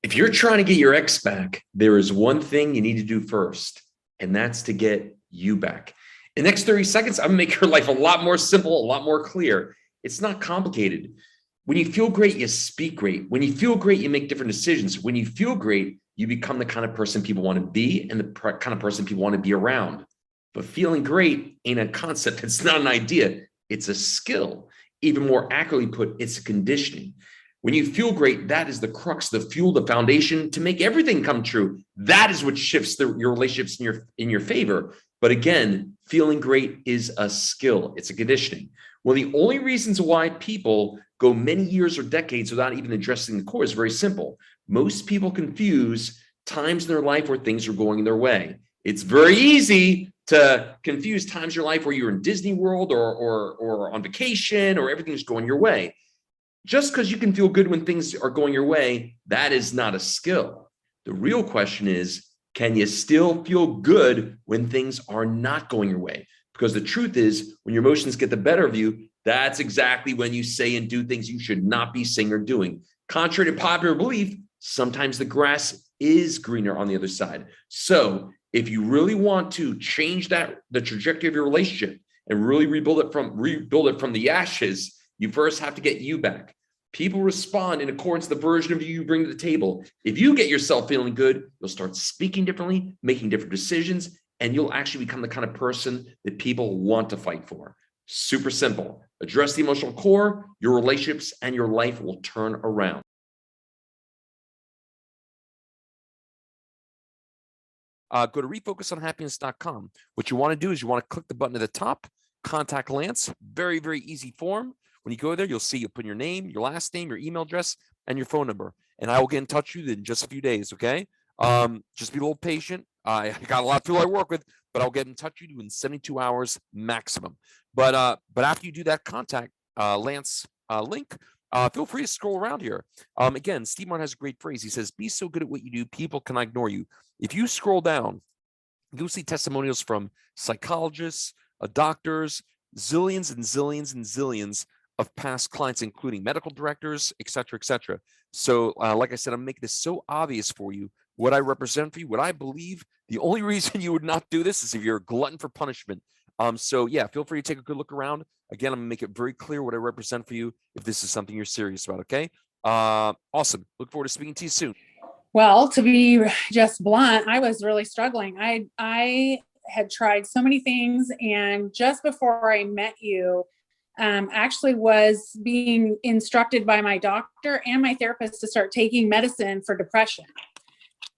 If you're trying to get your ex back, there is one thing you need to do first, and that's to get you back. In the next 30 seconds, I'm gonna make your life a lot more simple, a lot more clear. It's not complicated. When you feel great, you speak great. When you feel great, you make different decisions. When you feel great, you become the kind of person people want to be and the kind of person people want to be around. But feeling great ain't a concept. It's not an idea. It's a skill. Even more accurately put, it's a conditioning. When you feel great, that is the crux, the fuel, the foundation to make everything come true. That is what shifts your relationships in your favor. But again, feeling great is a skill. It's a conditioning. Well, the only reasons why people go many years or decades without even addressing the core is very simple. Most people confuse times in their life where things are going their way. It's very easy to confuse times in your life where you're in Disney World or on vacation or everything's going your way. Just because you can feel good when things are going your way, that is not a skill. The real question is, can you still feel good when things are not going your way? Because the truth is, when your emotions get the better of you, that's exactly when you say and do things you should not be saying or doing. Contrary to popular belief, sometimes the grass is greener on the other side. So if you really want to change the trajectory of your relationship and really rebuild it from the ashes, you first have to get you back. People respond in accordance to the version of you bring to the table. If you get yourself feeling good, you'll start speaking differently, making different decisions, and you'll actually become the kind of person that people want to fight for. Super simple. Address the emotional core, your relationships and your life will turn around. Go to refocusonhappiness.com. What you want to do is you want to click the button at the top, contact Lance. Very, very easy form. When you go there, you'll see you put your name, your last name, your email address, and your phone number. And I will get in touch with you in just a few days, okay? Just be a little patient. I got a lot of people I work with, but I'll get in touch with you in 72 hours maximum. But after you do that contact Lance link, feel free to scroll around here. Again, Steve Martin has a great phrase. He says, be so good at what you do, people cannot ignore you. If you scroll down, you'll see testimonials from psychologists, doctors, zillions and zillions and zillions of past clients, including medical directors, et cetera, et cetera. So like I said, I'm making this so obvious for you, what I represent for you, what I believe. The only reason you would not do this is if you're a glutton for punishment. So yeah, feel free to take a good look around. Again, I'm gonna make it very clear what I represent for you if this is something you're serious about, okay? Awesome. Look forward to speaking to you soon. Well, to be just blunt, I was really struggling. I had tried so many things, and just before I met you, actually was being instructed by my doctor and my therapist to start taking medicine for depression.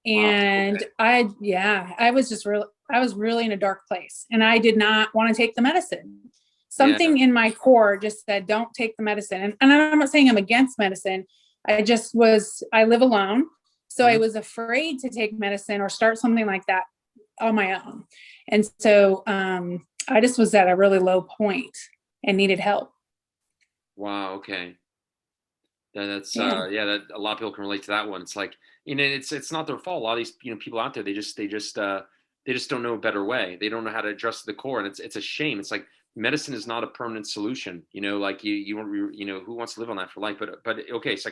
And okay. I was really in a dark place, and I did not want to take the medicine. Something in my core just said, don't take the medicine. And I'm not saying I'm against medicine. I live alone. So I was afraid to take medicine or start something like that on my own. And so I just was at a really low point and needed help. Wow. Okay. That a lot of people can relate to that one. It's like, it's not their fault. A lot of these, people out there, they just don't know a better way. They don't know how to address the core. And it's a shame. It's like medicine is not a permanent solution, like who wants to live on that for life? But okay. So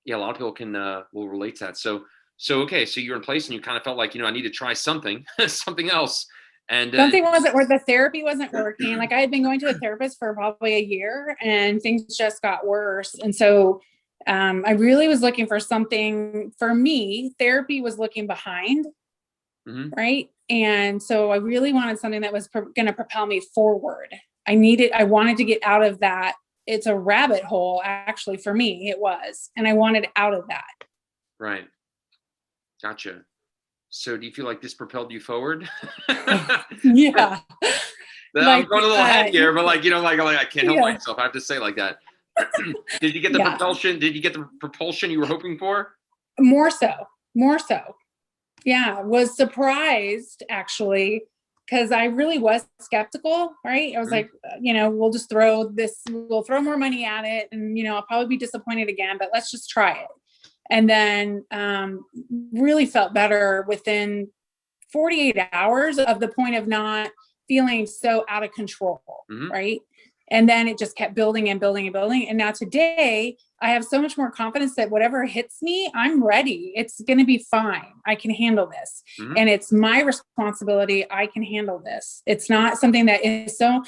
a lot of people will relate to that. So okay. So you're in place and you kind of felt like, I need to try something, something else. And something wasn't where the therapy wasn't working. Like I had been going to a therapist for probably a year and things just got worse. And so I really was looking for something. For me, therapy was looking behind, right? And so I really wanted something that was going to propel me forward. I wanted to get out of that. It's a rabbit hole, actually, for me, it was. And I wanted out of that. Right. Gotcha. So do you feel like this propelled you forward? Yeah. I'm going a little ahead here, but I can't help myself. I have to say like that. Did you get the propulsion? Did you get the propulsion you were hoping for? More so. Yeah. Was surprised actually, because I really was skeptical, right? I was like, we'll just we'll throw more money at it and, I'll probably be disappointed again, but let's just try it. And then really felt better within 48 hours of the point of not feeling so out of control, right? And then it just kept building and building and building. And now today I have so much more confidence that whatever hits me, I'm ready. It's going to be fine. I can handle this. Mhm. And it's my responsibility. I can handle this. It's not something that is so,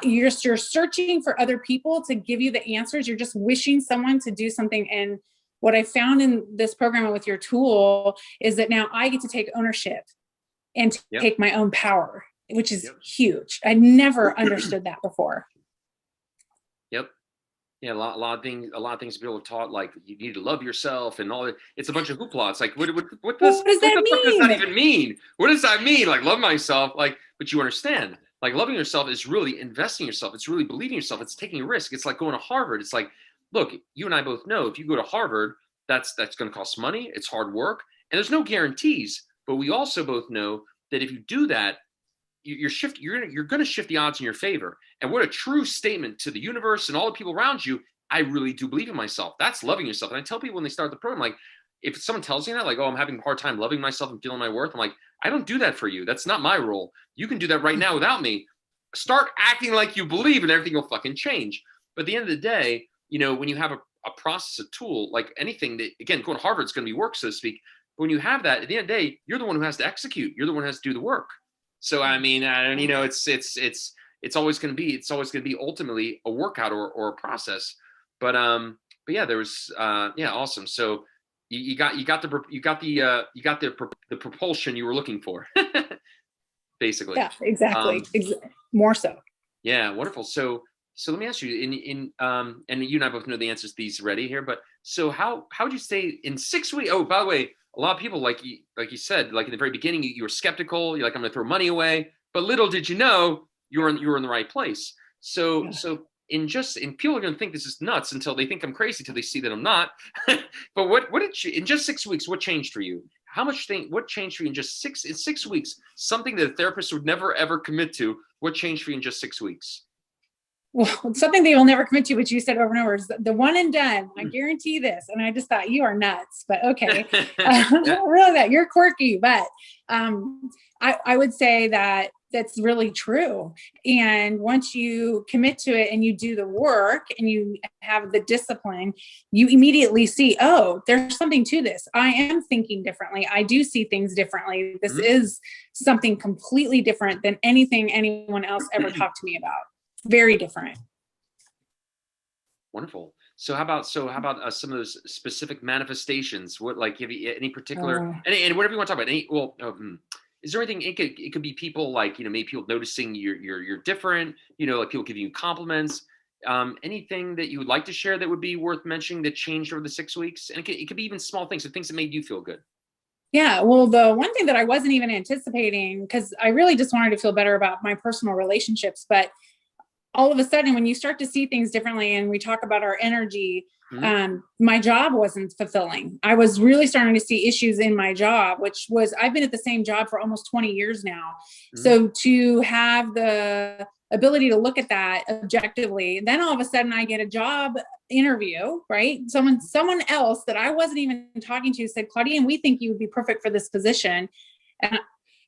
you're searching for other people to give you the answers. You're just wishing someone to do something. And what I found in this program with your tool is that now I get to take ownership and Yep. take my own power, which is Yep. huge. I never understood that before. Yep. Yeah, a lot of things people are taught, like you need to love yourself and all that. It's a bunch of hoopla. It's like, what does What does what that the fuck does that mean? even mean? What does that mean? Like, love myself, like, but you understand, like, loving yourself is really investing in yourself. It's really believing in yourself. It's taking a risk. It's like going to Harvard. It's like, look, you and I both know if you go to Harvard, that's going to cost money. It's hard work, and there's no guarantees. But we also both know that if you do that, you're going to shift the odds in your favor. And what a true statement to the universe and all the people around you. I really do believe in myself. That's loving yourself. And I tell people when they start the program, like, if someone tells you that, like, oh, I'm having a hard time loving myself and feeling my worth, I'm like, I don't do that for you. That's not my role. You can do that right now without me. Start acting like you believe and everything will fucking change. But at the end of the day, when you have a process, a tool, like anything that, again, going to Harvard is going to be work, so to speak. But when you have that, at the end of the day, you're the one who has to execute. You're the one who has to do the work. So, I mean, it's always going to be ultimately a workout or a process. But yeah, there was awesome. So you got the propulsion you were looking for, basically. Yeah, exactly. More so. Yeah, wonderful. So let me ask you, and you and I both know the answers to these already here, but so how would you say in 6 weeks? Oh, by the way, a lot of people, like you said, like in the very beginning, you were skeptical. You're like, I'm going to throw money away. But little did you know, you were in the right place. So people are going to think this is nuts until they think I'm crazy, until they see that I'm not. But what did you, in just 6 weeks, what changed for you? What changed for you in 6 weeks? Something that a therapist would never, ever commit to. What changed for you in just 6 weeks? Well, something they will never commit to, which you said over and over, is the one and done. I guarantee this. And I just thought, you are nuts, but okay. Really, that you're quirky, but I would say that that's really true. And once you commit to it and you do the work and you have the discipline, you immediately see, oh, there's something to this. I am thinking differently. I do see things differently. This is something completely different than anything anyone else ever talked to me about. Very different. Wonderful. So how about some of those specific manifestations? What, like, have you any particular and whatever you want to talk about? Is there anything? It could be people, like, maybe people noticing you're different. Like people giving you compliments. Anything that you would like to share that would be worth mentioning that changed over the 6 weeks? And it could be even small things, so things that made you feel good. Yeah. Well, the one thing that I wasn't even anticipating, because I really just wanted to feel better about my personal relationships, but all of a sudden, when you start to see things differently, and we talk about our energy, my job wasn't fulfilling. I was really starting to see issues in my job, I've been at the same job for almost 20 years now. So to have the ability to look at that objectively, then all of a sudden I get a job interview, right? Someone else that I wasn't even talking to said, Claudine, we think you would be perfect for this position. And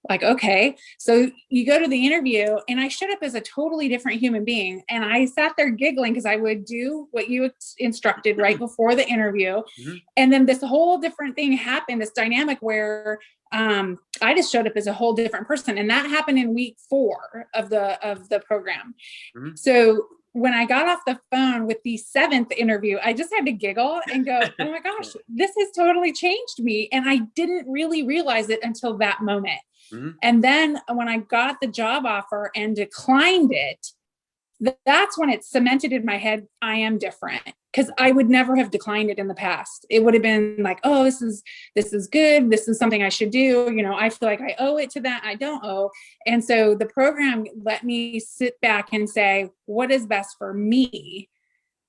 like, okay. So you go to the interview, and I showed up as a totally different human being. And I sat there giggling because I would do what you instructed right before the interview. And then this whole different thing happened, this dynamic where I just showed up as a whole different person. And that happened in week 4 of the program. So when I got off the phone with the 7th interview, I just had to giggle and go, oh my gosh, this has totally changed me. And I didn't really realize it until that moment. And then when I got the job offer and declined it, that's when it cemented in my head, I am different, because I would never have declined it in the past. It would have been like, oh, this is good. This is something I should do. I feel like I owe it to that. I don't owe. And so the program let me sit back and say, what is best for me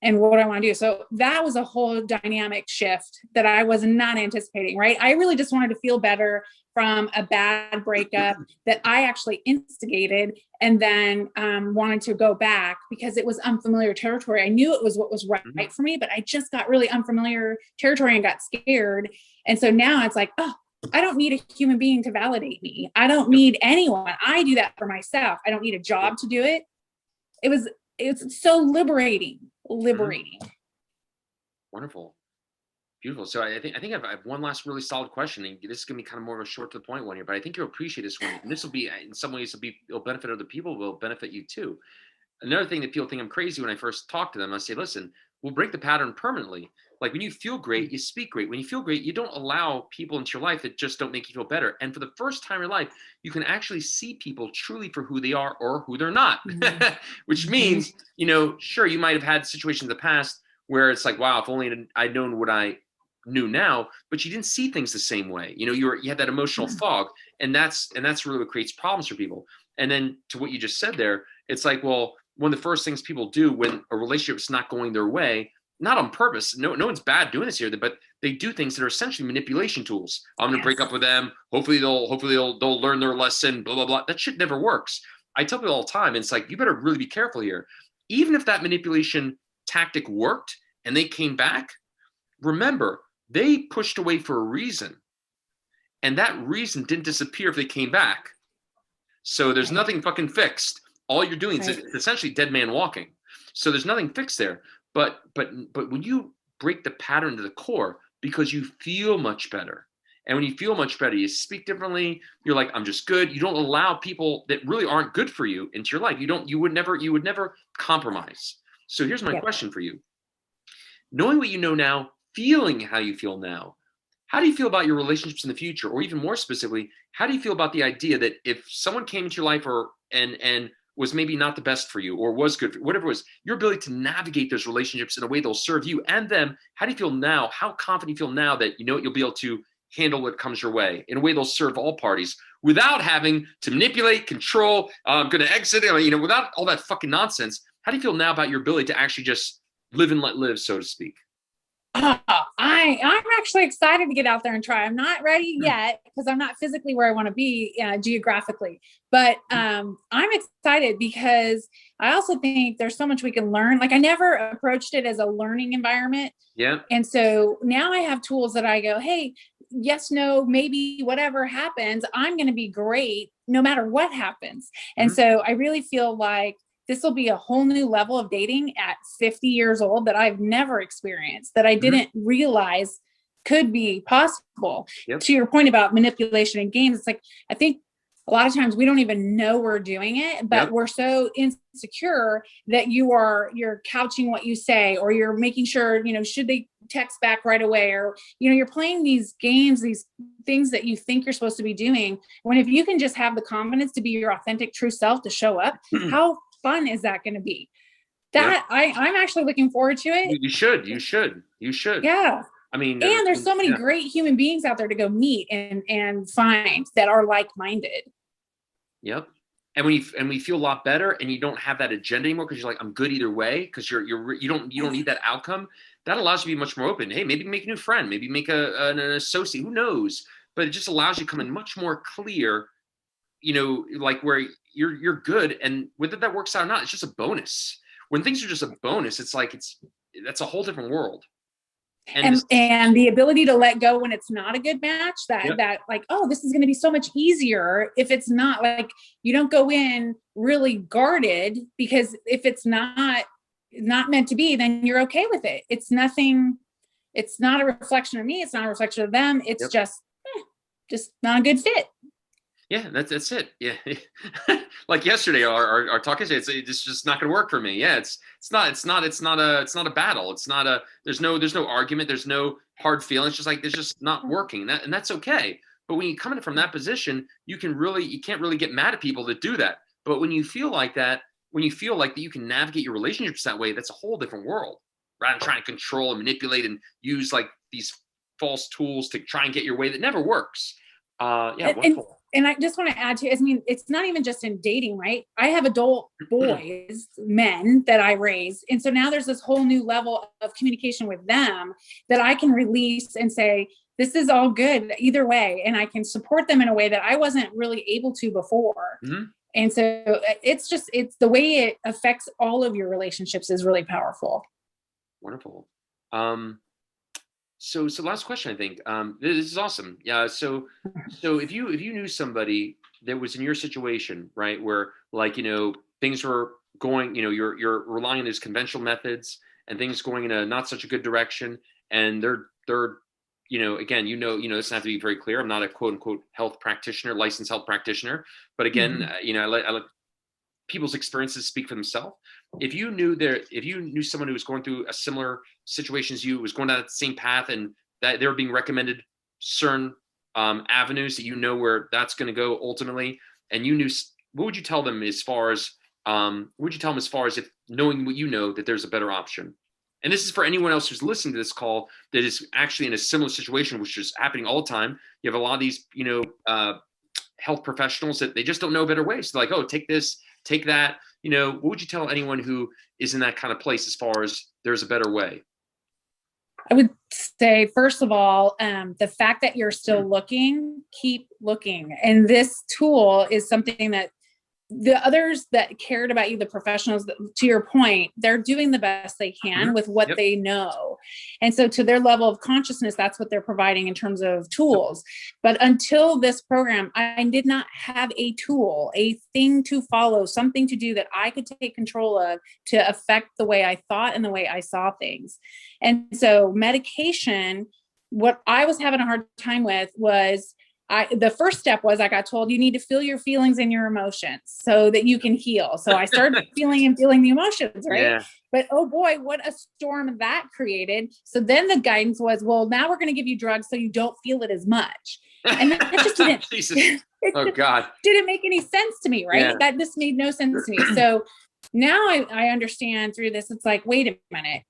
and what I want to do. So that was a whole dynamic shift that I was not anticipating, right? I really just wanted to feel better from a bad breakup that I actually instigated, and then wanted to go back because it was unfamiliar territory. I knew it was what was right for me, but I just got really unfamiliar territory and got scared. And so now it's like, oh, I don't need a human being to validate me. I don't need anyone. I do that for myself. I don't need a job to do it. It was it's so liberating, Mhm. liberating. Wonderful. Beautiful. So I think I have one last really solid question, and this is going to be kind of more of a short to the point one here, but I think you'll appreciate this one. And this will be, in some ways, it'll benefit other people, will benefit you too. Another thing that people think I'm crazy when I first talk to them, I say, listen, we'll break the pattern permanently. Like when you feel great, you speak great. When you feel great, you don't allow people into your life that just don't make you feel better. And for the first time in your life, you can actually see people truly for who they are or who they're not, which Mm-hmm. means, sure, you might have had situations in the past where it's like, wow, if only I'd known what I knew now, but you didn't see things the same way. You had that emotional fog, and that's really what creates problems for people. And then to what you just said there, it's like, well, one of the first things people do when a relationship's not going their way, not on purpose. No one's bad doing this here, but they do things that are essentially manipulation tools. I'm going to break Yes. up with them. Hopefully they'll learn their lesson. Blah blah blah. That shit never works. I tell people all the time. It's like, you better really be careful here. Even if that manipulation tactic worked and they came back, remember they pushed away for a reason, and that reason didn't disappear if they came back. So there's Right. nothing fucking fixed. All you're doing is Right. essentially dead man walking. So there's nothing fixed there. But when you break the pattern to the core, because you feel much better, and when you feel much better, you speak differently. You're like, I'm just good. You don't allow people that really aren't good for you into your life. You would never compromise. So here's my Yep. question for you. Knowing what you know now, feeling how you feel now, how do you feel about your relationships in the future? Or even more specifically, how do you feel about the idea that if someone came into your life and was maybe not the best for you or was good for whatever it was, your ability to navigate those relationships in a way that'll serve you and them, how do you feel now? How confident you feel now that you know you'll be able to handle what comes your way in a way that'll serve all parties without having to manipulate, control, I'm going to exit, without all that fucking nonsense? How do you feel now about your ability to actually just live and let live, so to speak? I'm actually excited to get out there and try. I'm not ready yet because I'm not physically where I want to be geographically, but I'm excited because I also think there's so much we can learn. Like I never approached it as a learning environment. Yeah. And so now I have tools that I go, hey, yes, no, maybe whatever happens, I'm going to be great no matter what happens. And Mhm. so I really feel like this will be a whole new level of dating at 50 years old that I've never experienced, that I Mhm. didn't realize could be possible. Yep. To your point about manipulation in games, it's like, I think a lot of times we don't even know we're doing it, but Yep. we're so insecure that you're couching what you say, or you're making sure, should they text back right away, or, you're playing these games, these things that you think you're supposed to be doing. When if you can just have the confidence to be your authentic, true self to show up, how fun is that going to be? Yep. I'm actually looking forward to it. You should. You should. You should. Yeah. I mean, And there's so many yeah. great human beings out there to go meet and find that are like-minded. Yep. And we feel a lot better, and you don't have that agenda anymore because you're like, I'm good either way, because you don't need that outcome. That allows you to be much more open. Hey, maybe make a new friend, maybe make an associate. Who knows? But it just allows you to come in much more clear. Like where you're good, and whether that works out or not, it's just a bonus. When things are just a bonus, it's like that's a whole different world. And And the ability to let go when it's not a good match, yep. that like, oh, this is going to be so much easier if it's not. Like, you don't go in really guarded, because if it's not meant to be, then you're okay with it. It's nothing. It's not a reflection of me, it's not a reflection of them. It's Yep. just not a good fit. Yeah, that's it. Yeah, like yesterday, our talk yesterday, it's just not going to work for me. Yeah, it's not a battle. It's not a there's no argument. There's no hard feelings. It's just like it's just not working. And that's okay. But when you come in from that position, you can't really get mad at people that do that. But when you feel like that, you can navigate your relationships that way, that's a whole different world. Rather than trying to control and manipulate and use like these false tools to try and get your way, that never works. Yeah, and wonderful. and I just want to add to, I mean, it's not even just in dating, right? I have adult boys, men that I raise. And so now there's this whole new level of communication with them that I can release and say, this is all good either way. And I can support them in a way that I wasn't really able to before. Mm-hmm. And so it's the way it affects all of your relationships is really powerful. Wonderful. So last question, I think. This is awesome. Yeah. So if you knew somebody that was in your situation, right, where like things were going, you're relying on these conventional methods and things going in a not such a good direction, and they're again, this has to be very clear. I'm not a quote unquote health practitioner, licensed health practitioner, but again, I let people's experiences speak for themselves. If you knew someone who was going through a similar situation as you, was going down the same path, and that they were being recommended certain avenues that where that's going to go ultimately, and you knew, what would you tell them as far as if knowing what that there's a better option? And this is for anyone else who's listening to this call that is actually in a similar situation, which is happening all the time. You have a lot of these, health professionals that they just don't know a better way. So like, oh, take this, take that. What would you tell anyone who is in that kind of place as far as there's a better way? I would say, first of all, the fact that you're still looking, keep looking. And this tool is something that the others that cared about you, the professionals, to your point, they're doing the best they can with what they know. And so to their level of consciousness, that's what they're providing in terms of tools. But until this program, I did not have a tool, a thing to follow, something to do that I could take control of to affect the way I thought and the way I saw things. And so medication, what I was having a hard time with was, the first step was I got told you need to feel your feelings and your emotions so that you can heal. So I started feeling the emotions, right? Yeah. But oh boy, what a storm that created. So then the guidance was, well, now we're going to give you drugs so you don't feel it as much. And that just didn't, oh God, didn't make any sense to me, right? Yeah. That just made no sense to me. So now I understand through this. It's like, wait a minute.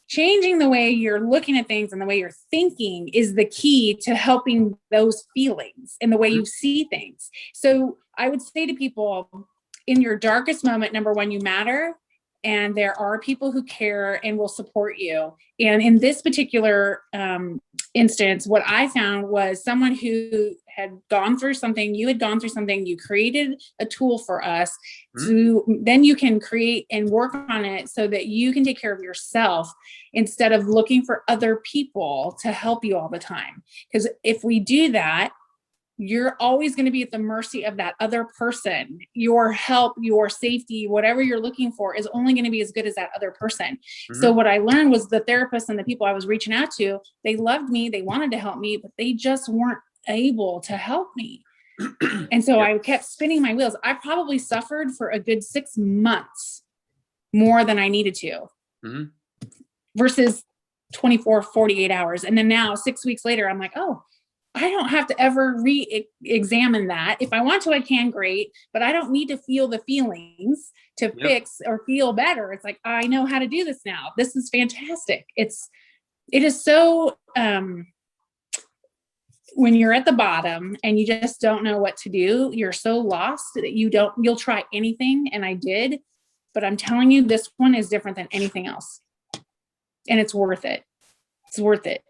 Changing the way you're looking at things and the way you're thinking is the key to helping those feelings and the way you see things. So I would say to people, in your darkest moment, number one, you matter. And there are people who care and will support you. And in this particular instance, what I found was someone who had gone through something, you had gone through something, you created a tool for us to, then you can create and work on it so that you can take care of yourself instead of looking for other people to help you all the time. Because if we do that, you're always going to be at the mercy of that other person. Your help, your safety, whatever you're looking for is only going to be as good as that other person. So what I learned was the therapists and the people I was reaching out to, they loved me, they wanted to help me, but they just weren't able to help me. And so I kept spinning my wheels. I probably suffered for a good 6 months more than I needed to versus 24, 48 hours. And then now 6 weeks later, I'm like, oh, I don't have to ever re-examine that. If I want to, I can, great, but I don't need to feel the feelings to fix or feel better. It's like, I know how to do this now. This is fantastic. It is so, when you're at the bottom and you just don't know what to do, you're so lost that you'll try anything. And I did, but I'm telling you, this one is different than anything else. And it's worth it. It's worth it.